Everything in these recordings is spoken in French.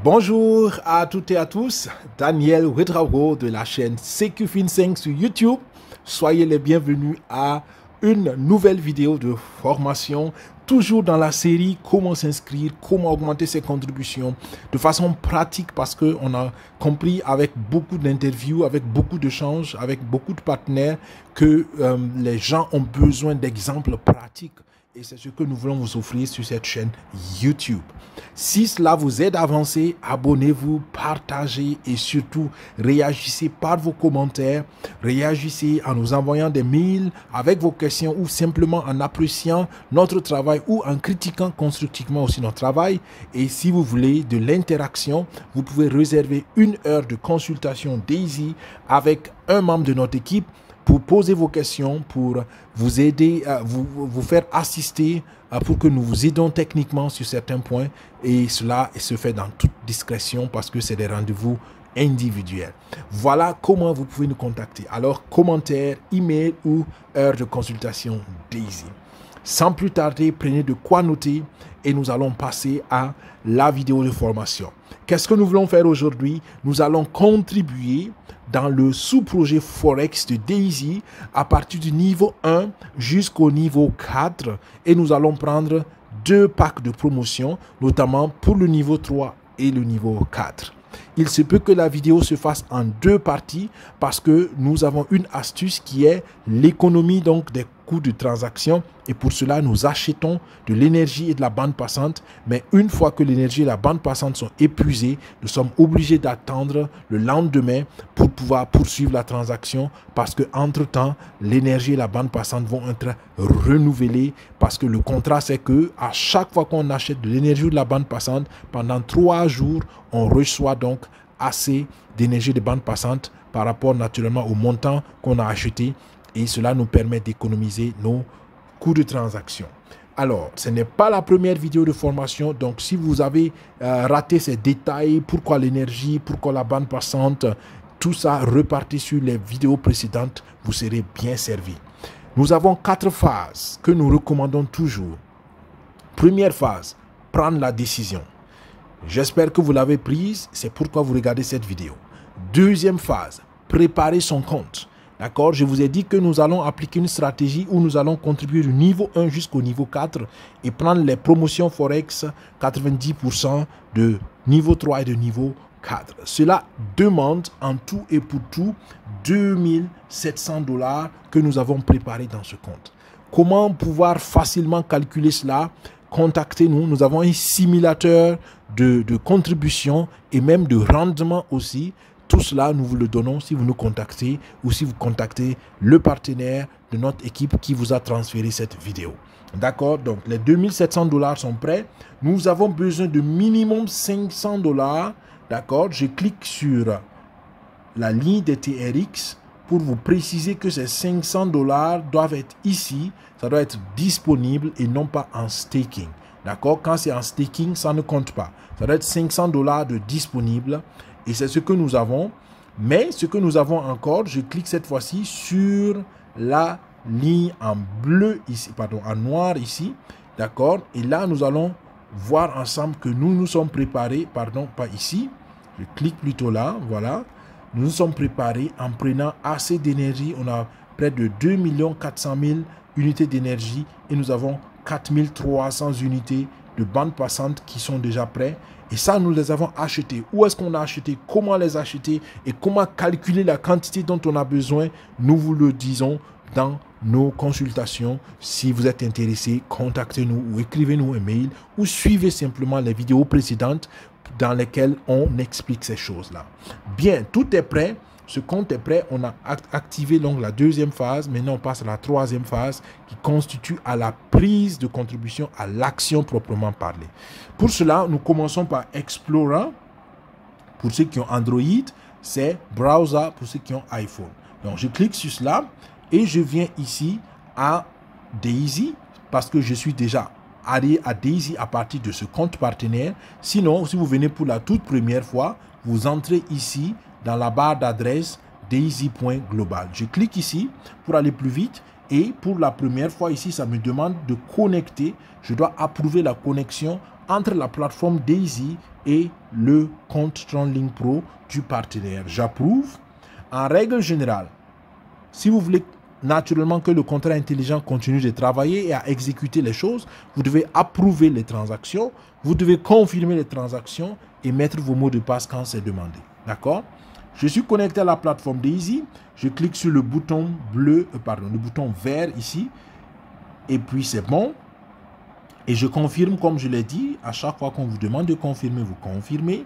Bonjour à toutes et à tous, Daniel Ouedraogo de la chaîne CQFin5 sur YouTube. Soyez les bienvenus à une nouvelle vidéo de formation, toujours dans la série comment s'inscrire, comment augmenter ses contributions de façon pratique, parce qu'on a compris avec beaucoup d'interviews, avec beaucoup d'échanges, avec beaucoup de partenaires que les gens ont besoin d'exemples pratiques. Et c'est ce que nous voulons vous offrir sur cette chaîne YouTube. Si cela vous aide à avancer, abonnez-vous, partagez et surtout réagissez par vos commentaires. Réagissez en nous envoyant des mails avec vos questions ou simplement en appréciant notre travail ou en critiquant constructivement aussi notre travail. Et si vous voulez de l'interaction, vous pouvez réserver 1 heure de consultation Daisy avec un membre de notre équipe pour poser vos questions, pour vous aider, vous faire assister, pour que nous vous aidons techniquement sur certains points. Et cela se fait dans toute discrétion parce que c'est des rendez-vous individuels. Voilà comment vous pouvez nous contacter. Alors, commentaires, email ou heure de consultation Daisy. Sans plus tarder, prenez de quoi noter et nous allons passer à la vidéo de formation. Qu'est-ce que nous voulons faire aujourd'hui? Nous allons contribuer dans le sous-projet Forex de Daisy à partir du niveau 1 jusqu'au niveau 4 et nous allons prendre 2 packs de promotion, notamment pour le niveau 3 et le niveau 4. Il se peut que la vidéo se fasse en 2 parties parce que nous avons une astuce qui est l'économie donc des coûts de transaction, et pour cela nous achetons de l'énergie et de la bande passante, mais une fois que l'énergie et la bande passante sont épuisées, nous sommes obligés d'attendre le lendemain pour pouvoir poursuivre la transaction parce que entre temps l'énergie et la bande passante vont être renouvelées, parce que le contrat c'est que à chaque fois qu'on achète de l'énergie ou de la bande passante pendant 3 jours, on reçoit donc assez d'énergie de bande passante par rapport naturellement au montant qu'on a acheté, et cela nous permet d'économiser nos coûts de transaction. Alors, ce n'est pas la première vidéo de formation, donc si vous avez raté ces détails, pourquoi l'énergie, pourquoi la bande passante, tout ça, repartez sur les vidéos précédentes, vous serez bien servi. Nous avons 4 phases que nous recommandons toujours. Première phase, prendre la décision. J'espère que vous l'avez prise, c'est pourquoi vous regardez cette vidéo. Deuxième phase, préparer son compte. D'accord, je vous ai dit que nous allons appliquer une stratégie où nous allons contribuer du niveau 1 jusqu'au niveau 4 et prendre les promotions Forex 90% de niveau 3 et de niveau 4. Cela demande en tout et pour tout 2700 $ que nous avons préparé dans ce compte. Comment pouvoir facilement calculer cela? Contactez-nous, nous avons un simulateur de contribution et même de rendement aussi. Tout cela, nous vous le donnons si vous nous contactez ou si vous contactez le partenaire de notre équipe qui vous a transféré cette vidéo. D'accord, donc les 2700 $ sont prêts. Nous avons besoin de minimum 500 $. D'accord, je clique sur la ligne des TRX pour vous préciser que ces 500 $ doivent être ici. Ça doit être disponible et non pas en staking. D'accord, quand c'est en staking, ça ne compte pas. Ça doit être 500 $ de disponible. Et c'est ce que nous avons. Mais ce que nous avons encore, je clique cette fois-ci sur la ligne en bleu ici, pardon, en noir ici. D'accord. Et là, nous allons voir ensemble que nous nous sommes préparés, pardon, pas ici. Je clique plutôt là, voilà. Nous nous sommes préparés en prenant assez d'énergie. On a près de 2 400 000 unités d'énergie et nous avons 4 300 unités de bande passante qui sont déjà prêts. Et ça, nous les avons achetés. Où est-ce qu'on a acheté? Comment les acheter? Et comment calculer la quantité dont on a besoin? Nous vous le disons dans nos consultations. Si vous êtes intéressé, contactez-nous ou écrivez-nous un mail ou suivez simplement les vidéos précédentes dans lesquelles on explique ces choses-là. Bien, tout est prêt. Ce compte est prêt, on a activé donc la 2e phase, maintenant on passe à la 3e phase qui constitue à la prise de contribution à l'action proprement parlée. Pour cela, nous commençons par Explorer. Pour ceux qui ont Android, c'est Browser pour ceux qui ont iPhone. Donc je clique sur cela et je viens ici à Daisy parce que je suis déjà allé à Daisy à partir de ce compte partenaire. Sinon, si vous venez pour la toute première fois, vous entrez ici dans la barre d'adresse daisy.global. Je clique ici pour aller plus vite et pour la première fois ici, ça me demande de connecter. Je dois approuver la connexion entre la plateforme Daisy et le compte TronLink Pro du partenaire. J'approuve. En règle générale, si vous voulez naturellement que le contrat intelligent continue de travailler et à exécuter les choses, vous devez approuver les transactions, vous devez confirmer les transactions et mettre vos mots de passe quand c'est demandé. D'accord? Je suis connecté à la plateforme Daisy. Je clique sur le bouton bleu, le bouton vert ici. Et puis c'est bon. Et je confirme, comme je l'ai dit, à chaque fois qu'on vous demande de confirmer, vous confirmez.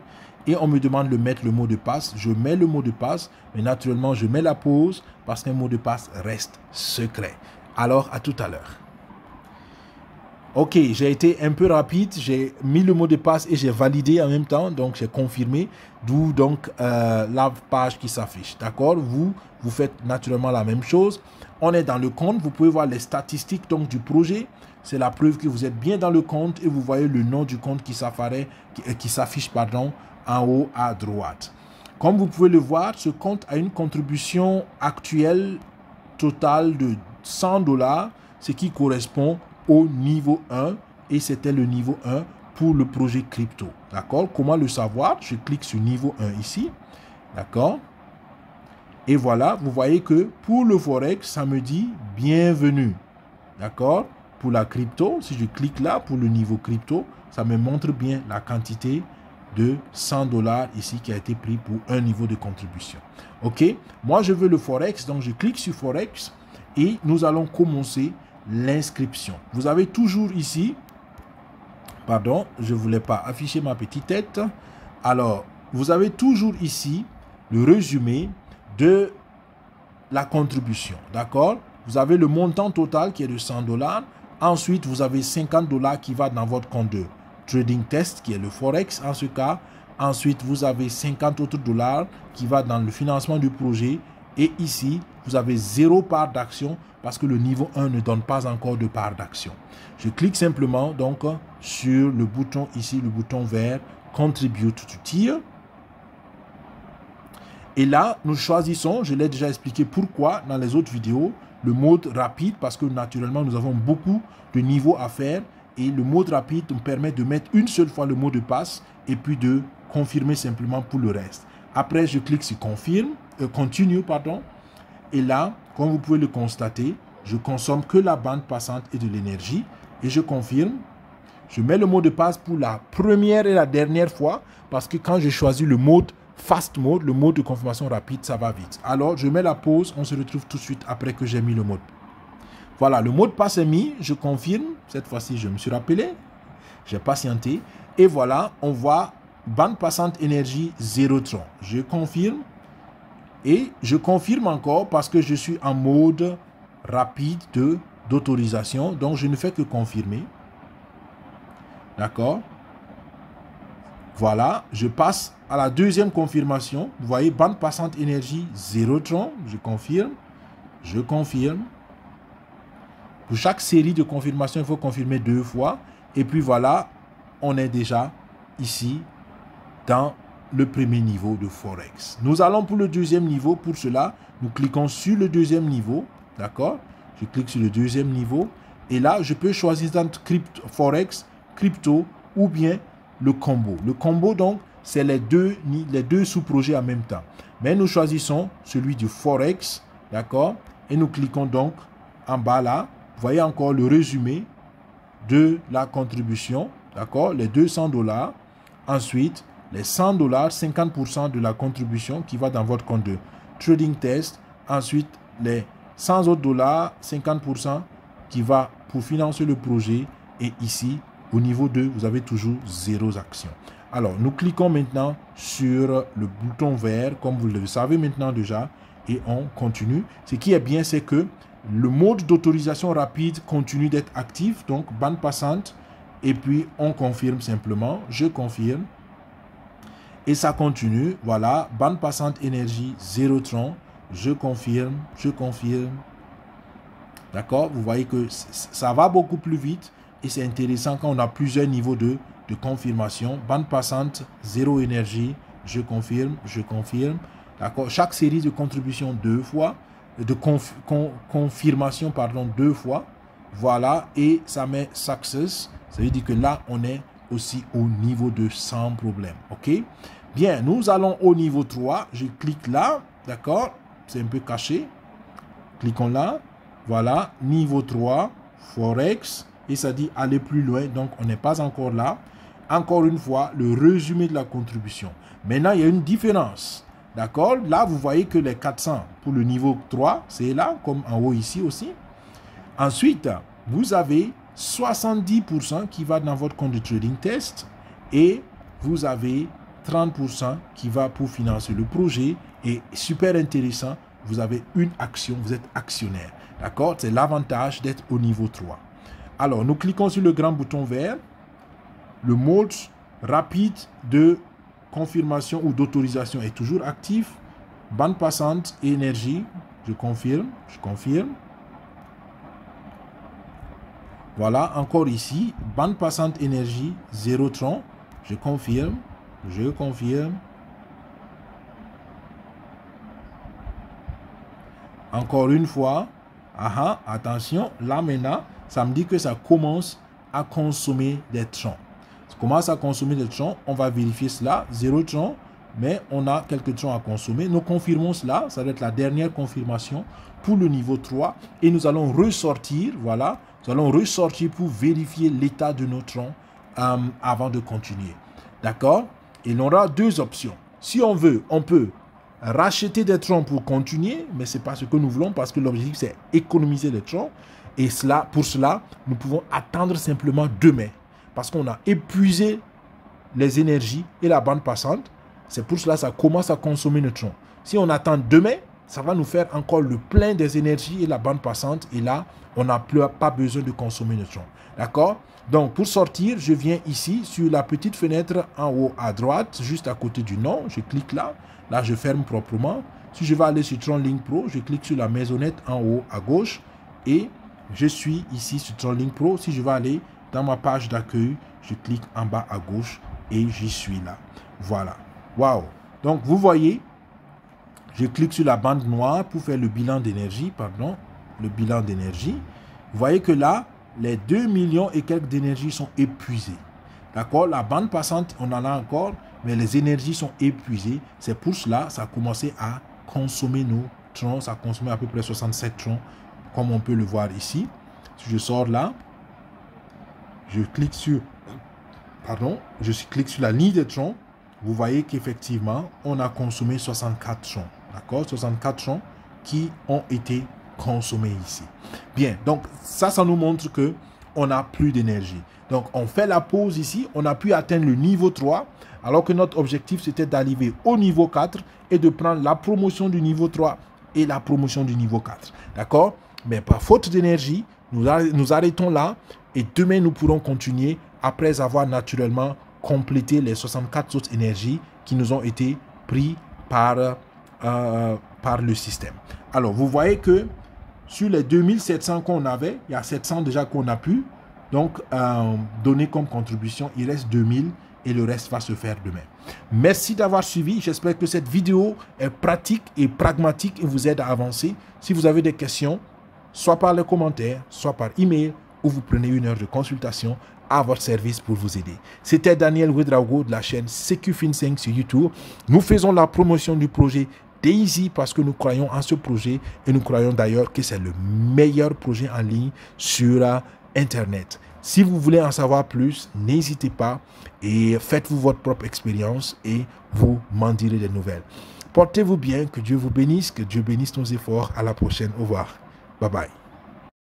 Et on me demande de mettre le mot de passe. Je mets le mot de passe, mais naturellement, je mets la pause parce qu'un mot de passe reste secret. Alors, à tout à l'heure. Ok, j'ai été un peu rapide. J'ai mis le mot de passe et j'ai validé en même temps. Donc, j'ai confirmé. D'où donc la page qui s'affiche. D'accord? Vous faites naturellement la même chose. On est dans le compte. Vous pouvez voir les statistiques donc, du projet. C'est la preuve que vous êtes bien dans le compte et vous voyez le nom du compte qui s'affiche en haut à droite. Comme vous pouvez le voir, ce compte a une contribution actuelle totale de $100, ce qui correspond au niveau 1 et c'était le niveau 1 pour le projet crypto. D'accord? Comment le savoir? Je clique sur niveau 1 ici. D'accord? Et voilà, vous voyez que pour le Forex, ça me dit bienvenue. D'accord? Pour la crypto, si je clique là pour le niveau crypto, ça me montre bien la quantité de $100 ici qui a été pris pour un niveau de contribution. Ok, moi je veux le Forex, donc je clique sur Forex et nous allons commencer l'inscription. Vous avez toujours ici, pardon, je ne voulais pas afficher ma petite tête. Alors, vous avez toujours ici le résumé de la contribution, d'accord? Vous avez le montant total qui est de $100. Ensuite, vous avez $50 qui va dans votre compte de Trading Test, qui est le Forex en ce cas. Ensuite, vous avez 50 autres dollars qui va dans le financement du projet. Et ici, vous avez 0 part d'action parce que le niveau 1 ne donne pas encore de part d'action. Je clique simplement donc sur le bouton ici, le bouton vert, Contribute to Tier. Et là, nous choisissons, je l'ai déjà expliqué pourquoi dans les autres vidéos, le mode rapide parce que naturellement, nous avons beaucoup de niveaux à faire. Et le mode rapide nous permet de mettre une seule fois le mot de passe et puis de confirmer simplement pour le reste. Après, je clique sur Continue. Et là, comme vous pouvez le constater, je consomme que la bande passante et de l'énergie. Et je confirme. Je mets le mot de passe pour la première et la dernière fois parce que quand j'ai choisi le mode Fast Mode, le mode de confirmation rapide, ça va vite. Alors, je mets la pause. On se retrouve tout de suite après que j'ai mis le mot. Voilà, le mot de passe est mis, je confirme. Cette fois-ci, je me suis rappelé. J'ai patienté. Et voilà, on voit bande passante énergie 0 tron. Je confirme. Et je confirme encore parce que je suis en mode rapide d'autorisation. Donc, je ne fais que confirmer. D'accord? Voilà, je passe à la deuxième confirmation. Vous voyez, bande passante énergie 0 tron. Je confirme. Je confirme. Pour chaque série de confirmation, il faut confirmer 2 fois. Et puis voilà, on est déjà ici dans le premier niveau de Forex. Nous allons pour le deuxième niveau. Pour cela, nous cliquons sur le deuxième niveau. D'accord? Je clique sur le deuxième niveau. Et là, je peux choisir entre Forex, crypto ou bien le combo. Le combo, donc, c'est les deux sous-projets en même temps. Mais nous choisissons celui du Forex. D'accord? Et nous cliquons donc en bas là. Vous voyez encore le résumé de la contribution, d'accord, les $200. Ensuite, les $100, 50% de la contribution qui va dans votre compte de Trading Test. Ensuite, les 100 autres dollars, 50% qui va pour financer le projet. Et ici, au niveau 2, vous avez toujours 0 action. Alors, nous cliquons maintenant sur le bouton vert, comme vous le savez maintenant déjà, et on continue. Ce qui est bien, c'est que le mode d'autorisation rapide continue d'être actif, donc bande passante, et puis on confirme simplement, je confirme, et ça continue, voilà, bande passante énergie 0 tron, je confirme, d'accord, vous voyez que ça va beaucoup plus vite, et c'est intéressant quand on a plusieurs niveaux de confirmation, bande passante, 0 énergie, je confirme, d'accord, chaque série de contribution 2 fois, de confirmation, pardon, 2 fois. Voilà, et ça met success. Ça veut dire que là, on est aussi au niveau 2 sans problème. OK? Bien, nous allons au niveau 3. Je clique là. D'accord? C'est un peu caché. Cliquons là. Voilà. Niveau 3. Forex. Et ça dit aller plus loin. Donc, on n'est pas encore là. Encore une fois, le résumé de la contribution. Maintenant, il y a une différence. D'accord? Là, vous voyez que les 400 pour le niveau 3, c'est là, comme en haut ici aussi. Ensuite, vous avez 70% qui va dans votre compte de trading test et vous avez 30% qui va pour financer le projet. Et super intéressant, vous avez une action, vous êtes actionnaire. D'accord? C'est l'avantage d'être au niveau 3. Alors, nous cliquons sur le grand bouton vert. Le mode rapide de confirmation ou d'autorisation est toujours actif. Bande passante et énergie, je confirme, je confirme. Voilà, encore ici, bande passante énergie, 0 tron, je confirme, je confirme. Encore une fois, attention, là maintenant, ça me dit que ça commence à consommer des trons. Ça commence à consommer des trons, on va vérifier cela, 0 tron, mais on a quelques trons à consommer. Nous confirmons cela, ça va être la dernière confirmation pour le niveau 3 et nous allons ressortir, voilà, nous allons ressortir pour vérifier l'état de nos trons avant de continuer. D'accord? Et on aura deux options. Si on veut, on peut racheter des troncs pour continuer, mais ce n'est pas ce que nous voulons parce que l'objectif c'est économiser les troncs. Et cela, pour cela, nous pouvons attendre simplement demain parce qu'on a épuisé les énergies et la bande passante. C'est pour cela que ça commence à consommer nos troncs. Si on attend demain, ça va nous faire encore le plein des énergies et la bande passante. Et là, on n'a pas besoin de consommer nos troncs. D'accord? Donc, pour sortir, je viens ici sur la petite fenêtre en haut à droite, juste à côté du nom. Je clique là. Là, je ferme proprement. Si je vais aller sur TronLink Pro, je clique sur la maisonnette en haut à gauche. Et je suis ici sur TronLink Pro. Si je vais aller dans ma page d'accueil, je clique en bas à gauche et j'y suis là. Voilà. Waouh! Donc, vous voyez, je clique sur la bande noire pour faire le bilan d'énergie. Pardon, le bilan d'énergie. Vous voyez que là, les 2 millions et quelques d'énergie sont épuisées. D'accord? La bande passante, on en a encore, mais les énergies sont épuisées. C'est pour cela que ça a commencé à consommer nos troncs. Ça a consommé à peu près 67 troncs, comme on peut le voir ici. Si je sors là, je clique sur, la ligne des troncs. Vous voyez qu'effectivement, on a consommé 64 troncs. D'accord? 64 troncs qui ont été consommés ici. Bien, donc ça nous montre que on n'a plus d'énergie. Donc, on fait la pause ici. On a pu atteindre le niveau 3, alors que notre objectif, c'était d'arriver au niveau 4 et de prendre la promotion du niveau 3 et la promotion du niveau 4. D'accord? Mais par faute d'énergie, nous arrêtons là et demain, nous pourrons continuer après avoir naturellement complété les 64 autres énergies qui nous ont été prises par le système. Alors, vous voyez que sur les 2700 qu'on avait, il y a 700 déjà qu'on a pu donc donner comme contribution. Il reste 2000 et le reste va se faire demain. Merci d'avoir suivi. J'espère que cette vidéo est pratique et pragmatique et vous aide à avancer. Si vous avez des questions, soit par les commentaires, soit par email, ou vous prenez une heure de consultation à votre service pour vous aider. C'était Daniel Ouedraogo de la chaîne CQFin5 sur YouTube. Nous faisons la promotion du projet Daisy parce que nous croyons en ce projet et nous croyons d'ailleurs que c'est le meilleur projet en ligne sur Internet. Si vous voulez en savoir plus, n'hésitez pas et faites-vous votre propre expérience et vous m'en direz des nouvelles. Portez-vous bien, que Dieu vous bénisse, que Dieu bénisse nos efforts. À la prochaine, au revoir. Bye bye.